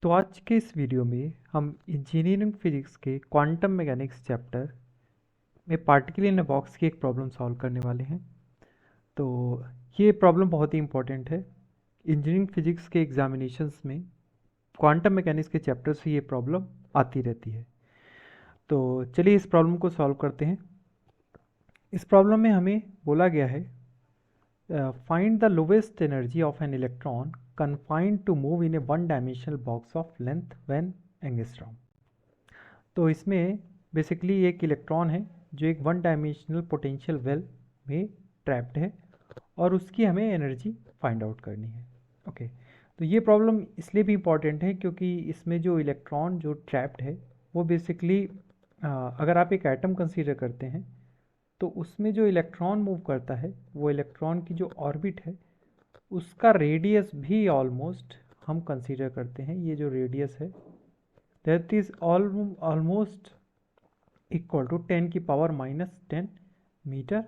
तो आज के इस वीडियो में हम इंजीनियरिंग फिजिक्स के क्वांटम मैकेनिक्स चैप्टर में पार्टिकल इन अ बॉक्स की एक प्रॉब्लम सॉल्व करने वाले हैं। तो ये प्रॉब्लम बहुत ही इंपॉर्टेंट है। इंजीनियरिंग फिजिक्स के एग्जामिनेशंस में क्वांटम मैकेनिक्स के चैप्टर से ये प्रॉब्लम आती रहती है। तो चलिए इस प्रॉब्लम को सॉल्व करते हैं। इस प्रॉब्लम में हमें बोला गया है find the lowest energy of an electron confined to move in a one dimensional box of length 1 angstrom। तो इसमें बेसिकली एक इलेक्ट्रॉन है जो एक वन डायमेंशनल पोटेंशियल वेल में ट्रैप्ड है और उसकी हमें एनर्जी फाइंड आउट करनी है। ओके, तो ये प्रॉब्लम इसलिए भी इम्पॉर्टेंट है क्योंकि इसमें जो इलेक्ट्रॉन जो ट्रैप्ड है वो बेसिकली अगर आप एक एटम कंसीडर करते हैं तो उसमें जो इलेक्ट्रॉन मूव करता है वो इलेक्ट्रॉन की जो ऑर्बिट है उसका रेडियस भी ऑलमोस्ट हम कंसीडर करते हैं। ये जो रेडियस है that is almost equal to 10 की पावर -10 मीटर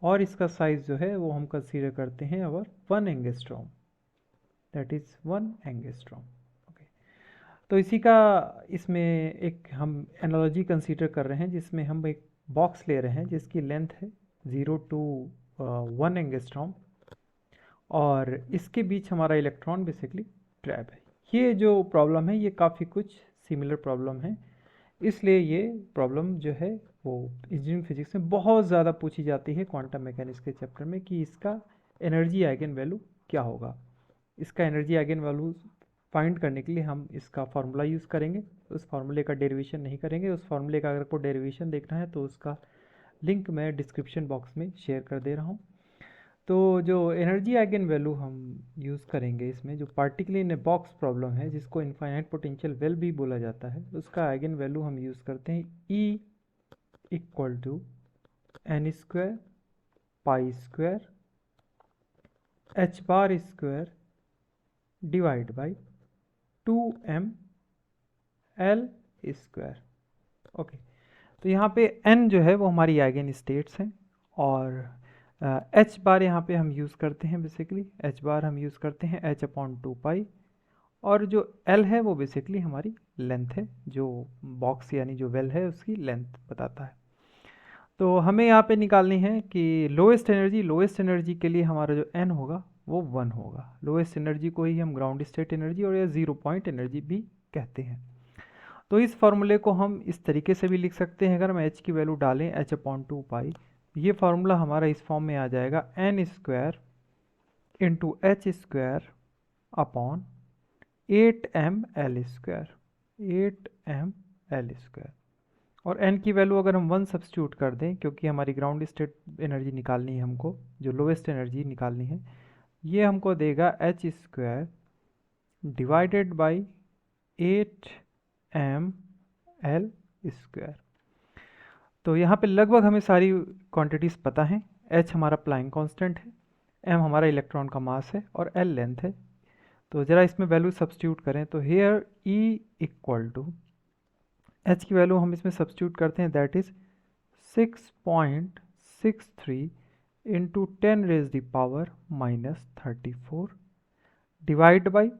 और इसका साइज जो है वो हम कंसीडर करते हैं अवर 1 angstrom, that is 1 angstrom. Okay, तो इसी का इसमें एक हम एनालॉजी कंसीडर कर रहे हैं जिसमें हम एक बॉक्स ले रहे हैं जिसकी लेंथ है 0 टू 1 एंगस्ट्रॉम और इसके बीच हमारा इलेक्ट्रॉन बेसिकली ट्रैप है। ये जो प्रॉब्लम है ये काफ़ी कुछ सिमिलर प्रॉब्लम है, इसलिए ये प्रॉब्लम जो है वो इंजीनियरिंग फिजिक्स में बहुत ज़्यादा पूछी जाती है क्वांटम मैकेनिक्स के चैप्टर में कि इसका एनर्जी आइगन वैल्यू क्या होगा। इसका एनर्जी आइगन वैल्यू फाइंड करने के लिए हम इसका फार्मूला यूज़ करेंगे। उस फार्मूले का डेरिवेशन नहीं करेंगे। उस फार्मूले का अगर आपको डेरिवेशन देखना है तो उसका लिंक मैं डिस्क्रिप्शन बॉक्स में शेयर कर दे रहा हूँ। तो जो एनर्जी आइगन वैल्यू हम यूज़ करेंगे इसमें जो particle in a box problem है जिसको इनफाइनाइट पोटेंशियल वेल भी बोला जाता है, उसका आइगन वैल्यू हम यूज़ करते हैं E equal to n square pi square h bar square divide by 2m l square. Okay, तो यहाँ पे n जो है वो हमारी आइगन स्टेट्स हैं और h बार यहाँ पे हम यूज़ करते हैं, बेसिकली h बार हम यूज़ करते हैं h/2 और जो l है वो बेसिकली हमारी लेंथ है, जो बॉक्स यानी जो वेल है उसकी लेंथ बताता है। तो हमें यहाँ पे निकालनी है कि लोएस्ट एनर्जी के लिए हमारा जो n होगा वो 1 होगा। लोएस्ट एनर्जी को ही हम ग्राउंड स्टेट एनर्जी और या जीरो पॉइंट एनर्जी भी कहते हैं। तो इस फॉर्मूले को हम इस तरीके से भी लिख सकते हैं, अगर हम h की वैल्यू डालें h/2 ये फार्मूला हमारा इस फॉर्म में आ जाएगा n square into H square upon 8ml square, 8ml square. और n की वैल्यू अगर हम 1 सब्स्टिट्यूट कर दें क्योंकि हमारी ग्राउंड स्टेट एनर्जी निकालनी है, हमको जो लोवेस्ट एनर्जी निकालनी है, ये हमको देगा h square divided by 8ml square. तो यहाँ पे लगभग हमें सारी क्वांटिटीज़ पता हैं। h हमारा प्लाइंग कांस्टेंट है, m हमारा इलेक्ट्रॉन का मास है और l लेंथ है। तो ज़रा इसमें वैल्यू सब्स्टिट्यूट करें तो here E equal to h की वैल्यू हम इसमें सब्स्टिट्यूट करते हैं, that is 6.63 into 10 raise the power -34 divide by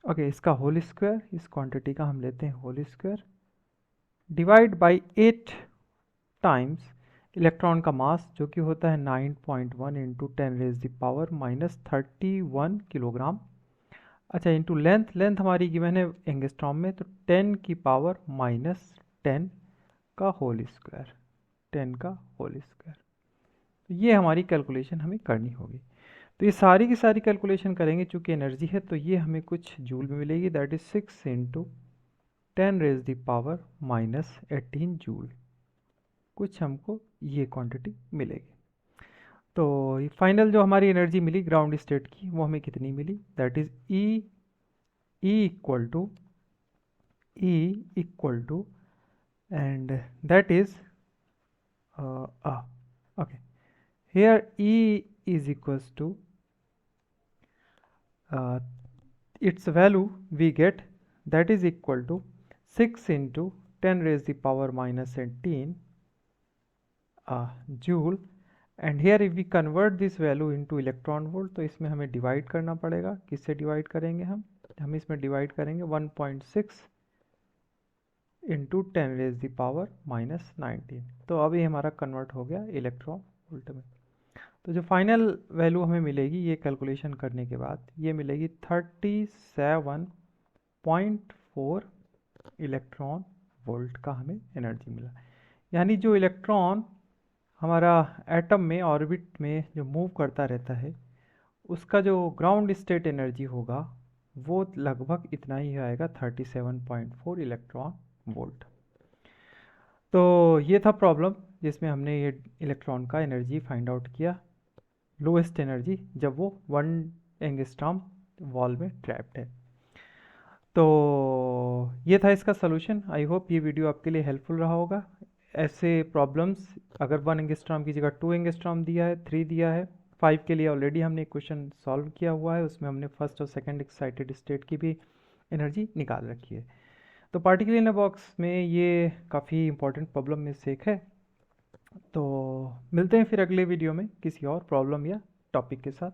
okay इसका होल स्क्वायर, इस क्वांटिटी का हम लेते हैं whole square divide by 8 times electron का मास जो कि होता है 9.1 into 10 raise the power -31 kilogram. अच्छा, इंटू लेंथ हमारी गिवन है एंगस्ट्रॉम में, तो 10 की पावर -10 का होल स्क्वायर, 10 का होल स्क्वायर। तो ये हमारी कैलकुलेशन हमें करनी होगी। तो ये सारी की सारी कैलकुलेशन करेंगे, चूँकि एनर्जी है तो ये हमें कुछ जूल में मिलेगी, that is 6 into 10 raise the power -18 joule, कुछ हमको ये क्वांटिटी मिलेगी। तो फाइनल जो हमारी एनर्जी मिली ग्राउंड स्टेट की वो हमें कितनी मिली, that is E equal to and that is okay, here E is equals to its value we get, that is equal to 6 into 10 raised the power -18 joule, and here if we convert this value into electron volt तो इसमें हमें divide करना पड़ेगा। किससे divide करेंगे हम, हम इसमें डिवाइड करेंगे 1.6 इंटू 10⁻⁻19। तो अभी हमारा कन्वर्ट हो गया इलेक्ट्रॉन वोल्ट में। तो जो फाइनल वैल्यू हमें मिलेगी ये कैलकुलेशन करने के बाद, ये मिलेगी 37.4 इलेक्ट्रॉन वोल्ट का हमें एनर्जी मिला। यानी जो इलेक्ट्रॉन हमारा एटम में ऑर्बिट में जो मूव करता रहता है, उसका जो ग्राउंड स्टेट एनर्जी होगा वो लगभग इतना ही आएगा, 37.4 इलेक्ट्रॉन वोल्ट। तो ये था प्रॉब्लम जिसमें हमने ये इलेक्ट्रॉन का एनर्जी फाइंड आउट किया, लोएस्ट एनर्जी जब वो 1 एंगस्ट्रॉम वॉल में ट्रैप्ड है। तो ये था इसका सलूशन। आई होप ये वीडियो आपके लिए हेल्पफुल रहा होगा। ऐसे प्रॉब्लम्स अगर 1 एंगस्ट्रॉम की जगह 2 एंगस्ट्रॉम दिया है, 3 दिया है, 5 के लिए ऑलरेडी हमने क्वेश्चन सॉल्व किया हुआ है, उसमें हमने फर्स्ट और सेकंड एक्साइटेड स्टेट की भी एनर्जी निकाल रखी है। तो पार्टिकल इन अ बॉक्स में ये काफ़ी इंपॉर्टेंट प्रॉब्लम में से एक है। तो मिलते हैं फिर अगले वीडियो में किसी और प्रॉब्लम या टॉपिक के साथ।